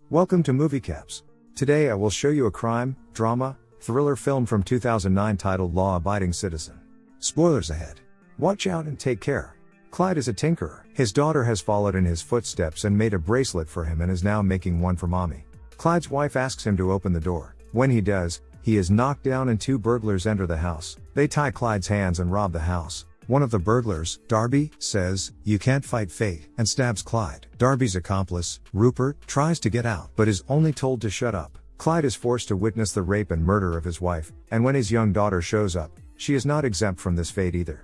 Welcome to Movie Caps. Today I will show you a crime, drama, thriller film from 2009 titled Law Abiding Citizen. Spoilers ahead. Watch out and take care. Clyde is a tinkerer. His daughter has followed in his footsteps and made a bracelet for him and is now making one for mommy. Clyde's wife asks him to open the door. When he does, he is knocked down and two burglars enter the house. They tie Clyde's hands and rob the house. One of the burglars, Darby, says, "You can't fight fate," and stabs Clyde. Darby's accomplice, Rupert, tries to get out, but is only told to shut up. Clyde is forced to witness the rape and murder of his wife, and when his young daughter shows up, she is not exempt from this fate either.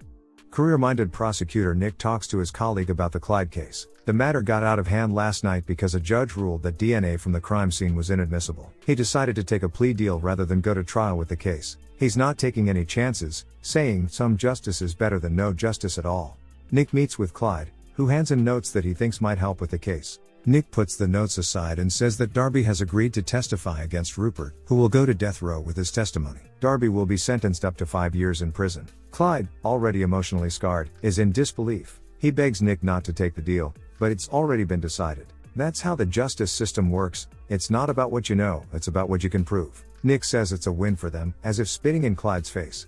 Career-minded prosecutor Nick talks to his colleague about the Clyde case. The matter got out of hand last night because a judge ruled that DNA from the crime scene was inadmissible. He decided to take a plea deal rather than go to trial with the case. He's not taking any chances, saying some justice is better than no justice at all. Nick meets with Clyde, who hands him notes that he thinks might help with the case. Nick puts the notes aside and says that Darby has agreed to testify against Rupert, who will go to death row with his testimony. Darby will be sentenced up to 5 years in prison. Clyde, already emotionally scarred, is in disbelief. He begs Nick not to take the deal, but it's already been decided. That's how the justice system works. It's not about what you know, it's about what you can prove. Nick says it's a win for them, as if spitting in Clyde's face.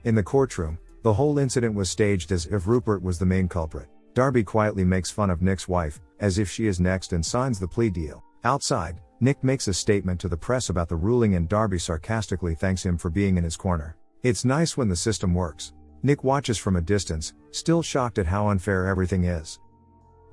In the courtroom, the whole incident was staged as if Rupert was the main culprit. Darby quietly makes fun of Nick's wife, as if she is next, and signs the plea deal. Outside, Nick makes a statement to the press about the ruling and Darby sarcastically thanks him for being in his corner. It's nice when the system works. Nick watches from a distance, still shocked at how unfair everything is.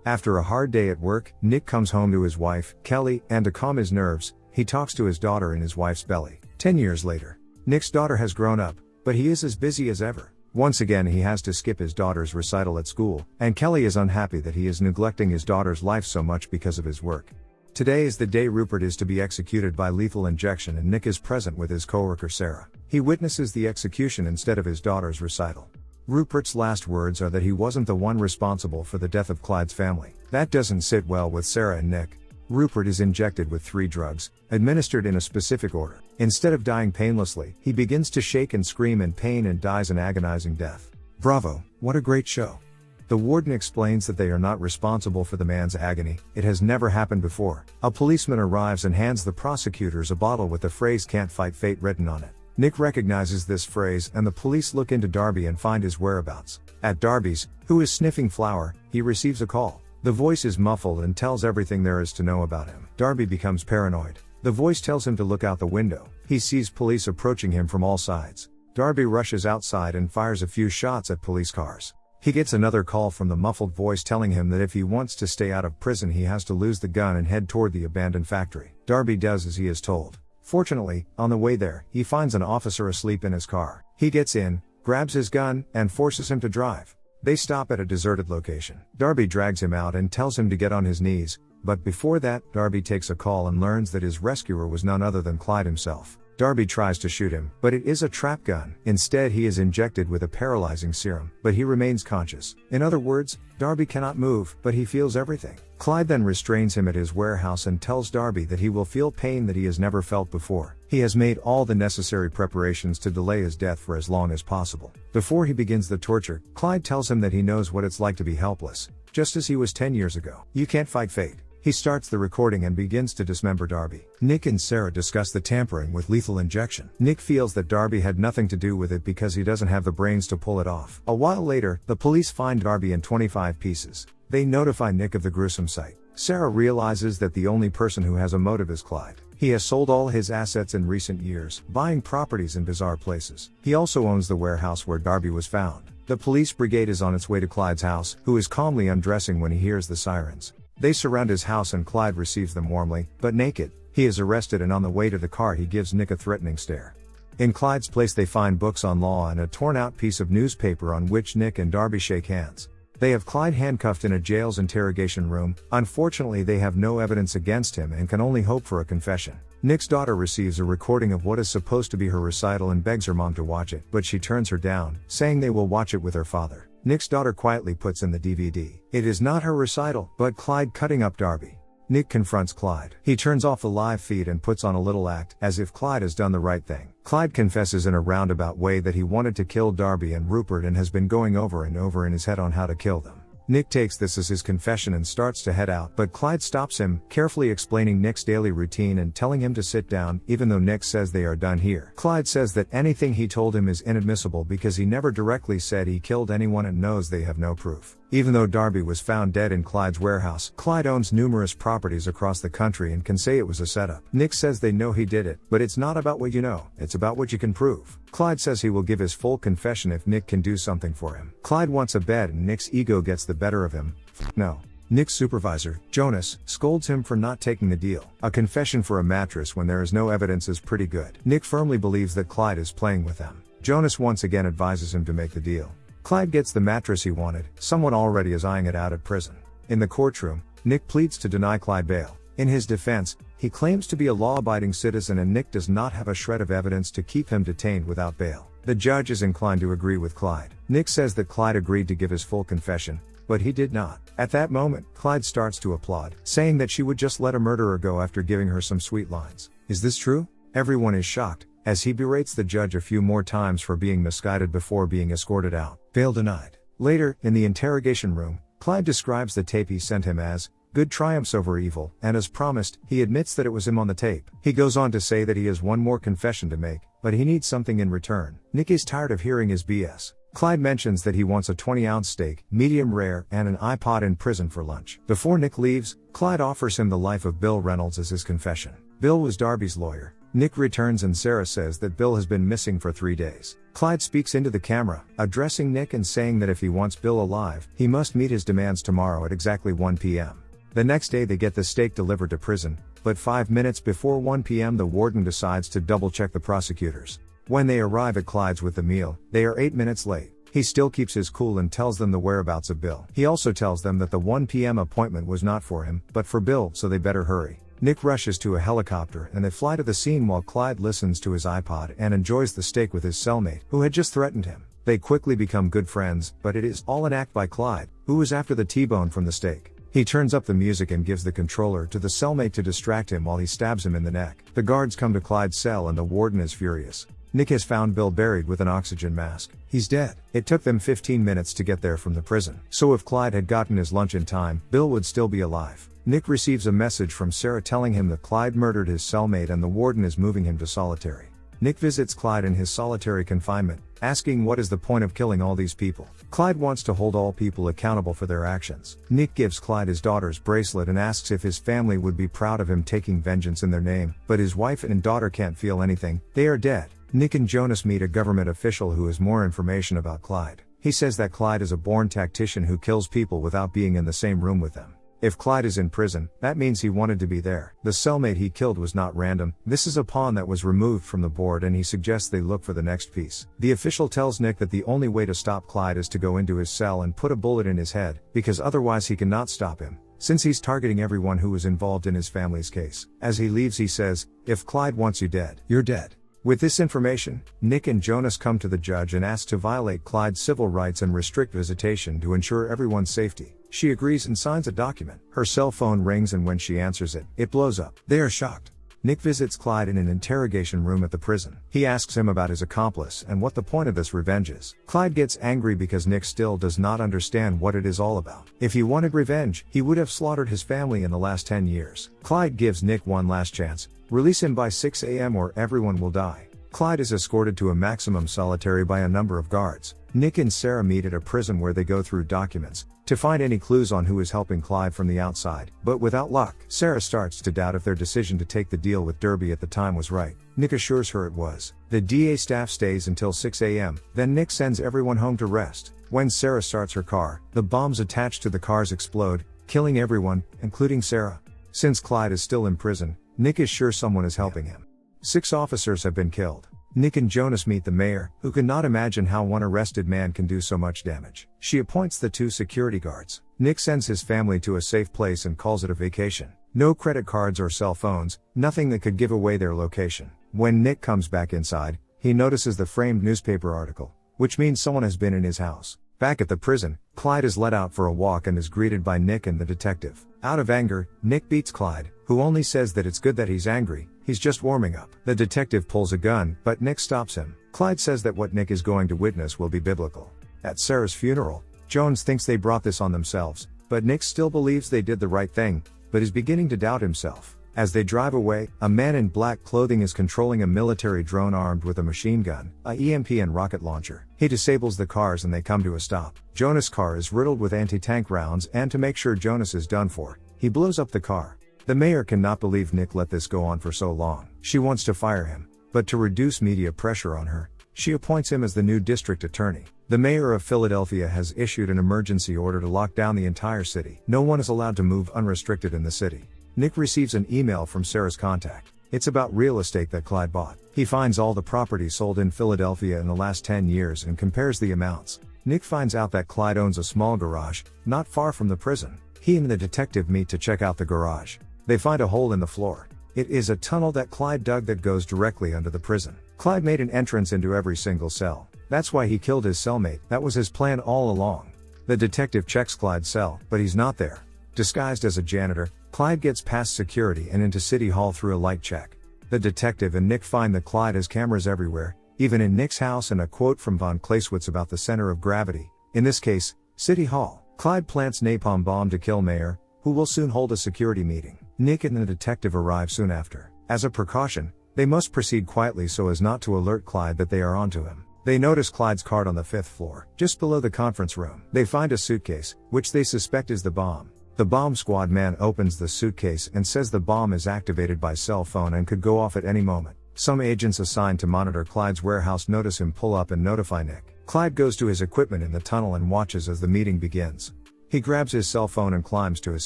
After a hard day at work, Nick comes home to his wife, Kelly, and to calm his nerves, he talks to his daughter in his wife's belly. 10 years later, Nick's daughter has grown up, but he is as busy as ever. Once again he has to skip his daughter's recital at school, and Kelly is unhappy that he is neglecting his daughter's life so much because of his work. Today is the day Rupert is to be executed by lethal injection, and Nick is present with his coworker Sarah. He witnesses the execution instead of his daughter's recital. Rupert's last words are that he wasn't the one responsible for the death of Clyde's family. That doesn't sit well with Sarah and Nick. Rupert is injected with 3 drugs, administered in a specific order. Instead of dying painlessly, he begins to shake and scream in pain and dies an agonizing death. Bravo, what a great show. The warden explains that they are not responsible for the man's agony, it has never happened before. A policeman arrives and hands the prosecutors a bottle with the phrase "Can't fight fate" written on it. Nick recognizes this phrase and the police look into Darby and find his whereabouts. At Darby's, who is sniffing flour, he receives a call. The voice is muffled and tells everything there is to know about him. Darby becomes paranoid. The voice tells him to look out the window. He sees police approaching him from all sides. Darby rushes outside and fires a few shots at police cars. He gets another call from the muffled voice telling him that if he wants to stay out of prison he has to lose the gun and head toward the abandoned factory. Darby does as he is told. Fortunately, on the way there, he finds an officer asleep in his car. He gets in, grabs his gun, and forces him to drive. They stop at a deserted location. Darby drags him out and tells him to get on his knees, but before that, Darby takes a call and learns that his rescuer was none other than Clyde himself. Darby tries to shoot him, but it is a trap gun. Instead, he is injected with a paralyzing serum, but he remains conscious. In other words, Darby cannot move, but he feels everything. Clyde then restrains him at his warehouse and tells Darby that he will feel pain that he has never felt before. He has made all the necessary preparations to delay his death for as long as possible. Before he begins the torture, Clyde tells him that he knows what it's like to be helpless, just as he was 10 years ago. You can't fight fate. He starts the recording and begins to dismember Darby. Nick and Sarah discuss the tampering with lethal injection. Nick feels that Darby had nothing to do with it because he doesn't have the brains to pull it off. A while later, the police find Darby in 25 pieces. They notify Nick of the gruesome sight. Sarah realizes that the only person who has a motive is Clyde. He has sold all his assets in recent years, buying properties in bizarre places. He also owns the warehouse where Darby was found. The police brigade is on its way to Clyde's house, who is calmly undressing when he hears the sirens. They surround his house and Clyde receives them warmly, but naked. He is arrested and on the way to the car he gives Nick a threatening stare. In Clyde's place they find books on law and a torn out piece of newspaper on which Nick and Darby shake hands. They have Clyde handcuffed in a jail's interrogation room. Unfortunately they have no evidence against him and can only hope for a confession. Nick's daughter receives a recording of what is supposed to be her recital and begs her mom to watch it, but she turns her down, saying they will watch it with her father. Nick's daughter quietly puts in the DVD. It is not her recital, but Clyde cutting up Darby. Nick confronts Clyde. He turns off the live feed and puts on a little act, as if Clyde has done the right thing. Clyde confesses in a roundabout way that he wanted to kill Darby and Rupert and has been going over and over in his head on how to kill them. Nick takes this as his confession and starts to head out, but Clyde stops him, carefully explaining Nick's daily routine and telling him to sit down, even though Nick says they are done here. Clyde says that anything he told him is inadmissible because he never directly said he killed anyone and knows they have no proof. Even though Darby was found dead in Clyde's warehouse, Clyde owns numerous properties across the country and can say it was a setup. Nick says they know he did it, but it's not about what you know, it's about what you can prove. Clyde says he will give his full confession if Nick can do something for him. Clyde wants a bed and Nick's ego gets the better of him. No. Nick's supervisor, Jonas, scolds him for not taking the deal. A confession for a mattress when there is no evidence is pretty good. Nick firmly believes that Clyde is playing with them. Jonas once again advises him to make the deal. Clyde gets the mattress he wanted, someone already is eyeing it out at prison. In the courtroom, Nick pleads to deny Clyde bail. In his defense, he claims to be a law-abiding citizen and Nick does not have a shred of evidence to keep him detained without bail. The judge is inclined to agree with Clyde. Nick says that Clyde agreed to give his full confession, but he did not. At that moment, Clyde starts to applaud, saying that she would just let a murderer go after giving her some sweet lines. Is this true? Everyone is shocked, as he berates the judge a few more times for being misguided before being escorted out. Bail denied. Later, in the interrogation room, Clyde describes the tape he sent him as good triumphs over evil, and as promised, he admits that it was him on the tape. He goes on to say that he has one more confession to make, but he needs something in return. Nick is tired of hearing his BS. Clyde mentions that he wants a 20-ounce steak, medium rare, and an iPod in prison for lunch. Before Nick leaves, Clyde offers him the life of Bill Reynolds as his confession. Bill was Darby's lawyer. Nick returns and Sarah says that Bill has been missing for 3 days. Clyde speaks into the camera, addressing Nick and saying that if he wants Bill alive, he must meet his demands tomorrow at exactly 1 p.m. The next day they get the steak delivered to prison, but 5 minutes before 1 p.m. the warden decides to double-check the prosecutors. When they arrive at Clyde's with the meal, they are 8 minutes late. He still keeps his cool and tells them the whereabouts of Bill. He also tells them that the 1 p.m. appointment was not for him, but for Bill, so they better hurry. Nick rushes to a helicopter and they fly to the scene while Clyde listens to his iPod and enjoys the steak with his cellmate, who had just threatened him. They quickly become good friends, but it is all an act by Clyde, who is after the T-bone from the steak. He turns up the music and gives the controller to the cellmate to distract him while he stabs him in the neck. The guards come to Clyde's cell and the warden is furious. Nick has found Bill buried with an oxygen mask. He's dead. It took them 15 minutes to get there from the prison. So if Clyde had gotten his lunch in time, Bill would still be alive. Nick receives a message from Sarah telling him that Clyde murdered his cellmate and the warden is moving him to solitary. Nick visits Clyde in his solitary confinement, asking what is the point of killing all these people. Clyde wants to hold all people accountable for their actions. Nick gives Clyde his daughter's bracelet and asks if his family would be proud of him taking vengeance in their name, but his wife and daughter can't feel anything, they are dead. Nick and Jonas meet a government official who has more information about Clyde. He says that Clyde is a born tactician who kills people without being in the same room with them. If Clyde is in prison, that means he wanted to be there. The cellmate he killed was not random. This is a pawn that was removed from the board and he suggests they look for the next piece. The official tells Nick that the only way to stop Clyde is to go into his cell and put a bullet in his head, because otherwise he cannot stop him, since he's targeting everyone who was involved in his family's case. As he leaves he says, if Clyde wants you dead, you're dead. With this information, Nick and Jonas come to the judge and ask to violate Clyde's civil rights and restrict visitation to ensure everyone's safety. She agrees and signs a document. Her cell phone rings and when she answers it, it blows up. They are shocked. Nick visits Clyde in an interrogation room at the prison. He asks him about his accomplice and what the point of this revenge is. Clyde gets angry because Nick still does not understand what it is all about. If he wanted revenge, he would have slaughtered his family in the last 10 years. Clyde gives Nick one last chance. Release him by 6 a.m. or everyone will die. Clyde is escorted to a maximum solitary by a number of guards. Nick and Sarah meet at a prison where they go through documents to find any clues on who is helping Clyde from the outside, but without luck. Sarah starts to doubt if their decision to take the deal with Derby at the time was right. Nick assures her it was. The DA staff stays until 6 a.m., then Nick sends everyone home to rest. When Sarah starts her car, the bombs attached to the cars explode, killing everyone, including Sarah. Since Clyde is still in prison, Nick is sure someone is helping him. 6 officers have been killed. Nick and Jonas meet the mayor, who cannot imagine how one arrested man can do so much damage. She appoints the 2 security guards. Nick sends his family to a safe place and calls it a vacation. No credit cards or cell phones, nothing that could give away their location. When Nick comes back inside, he notices the framed newspaper article, which means someone has been in his house. Back at the prison, Clyde is let out for a walk and is greeted by Nick and the detective. Out of anger, Nick beats Clyde, who only says that it's good that he's angry, he's just warming up. The detective pulls a gun, but Nick stops him. Clyde says that what Nick is going to witness will be biblical. At Sarah's funeral, Jones thinks they brought this on themselves, but Nick still believes they did the right thing, but is beginning to doubt himself. As they drive away, a man in black clothing is controlling a military drone armed with a machine gun, a EMP and rocket launcher. He disables the cars and they come to a stop. Jonas' car is riddled with anti-tank rounds, and to make sure Jonas is done for, he blows up the car. The mayor cannot believe Nick let this go on for so long. She wants to fire him, but to reduce media pressure on her, she appoints him as the new district attorney. The mayor of Philadelphia has issued an emergency order to lock down the entire city. No one is allowed to move unrestricted in the city. Nick receives an email from Sarah's contact. It's about real estate that Clyde bought. He finds all the property sold in Philadelphia in the last 10 years and compares the amounts. Nick finds out that Clyde owns a small garage, not far from the prison. He and the detective meet to check out the garage. They find a hole in the floor. It is a tunnel that Clyde dug that goes directly under the prison. Clyde made an entrance into every single cell. That's why he killed his cellmate. That was his plan all along. The detective checks Clyde's cell, but he's not there. Disguised as a janitor, Clyde gets past security and into City Hall through a light check. The detective and Nick find that Clyde has cameras everywhere, even in Nick's house, and a quote from von Clausewitz about the center of gravity, in this case, City Hall. Clyde plants napalm bomb to kill Mayor, who will soon hold a security meeting. Nick and the detective arrive soon after. As a precaution, they must proceed quietly so as not to alert Clyde that they are onto him. They notice Clyde's cart on the 5th floor, just below the conference room. They find a suitcase, which they suspect is the bomb. The bomb squad man opens the suitcase and says the bomb is activated by cell phone and could go off at any moment. Some agents assigned to monitor Clyde's warehouse notice him pull up and notify Nick. Clyde goes to his equipment in the tunnel and watches as the meeting begins. He grabs his cell phone and climbs to his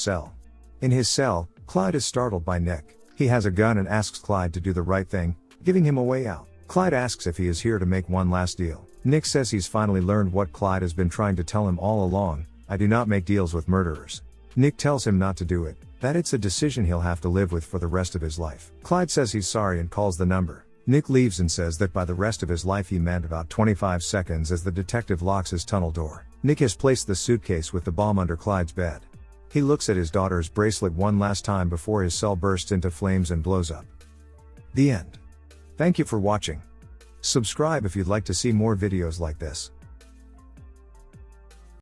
cell. In his cell, Clyde is startled by Nick. He has a gun and asks Clyde to do the right thing, giving him a way out. Clyde asks if he is here to make one last deal. Nick says he's finally learned what Clyde has been trying to tell him all along: I do not make deals with murderers. Nick tells him not to do it, that it's a decision he'll have to live with for the rest of his life. Clyde says he's sorry and calls the number. Nick leaves and says that by the rest of his life he meant about 25 seconds as the detective locks his tunnel door. Nick has placed the suitcase with the bomb under Clyde's bed. He looks at his daughter's bracelet one last time before his cell bursts into flames and blows up. The end. Thank you for watching. Subscribe if you'd like to see more videos like this.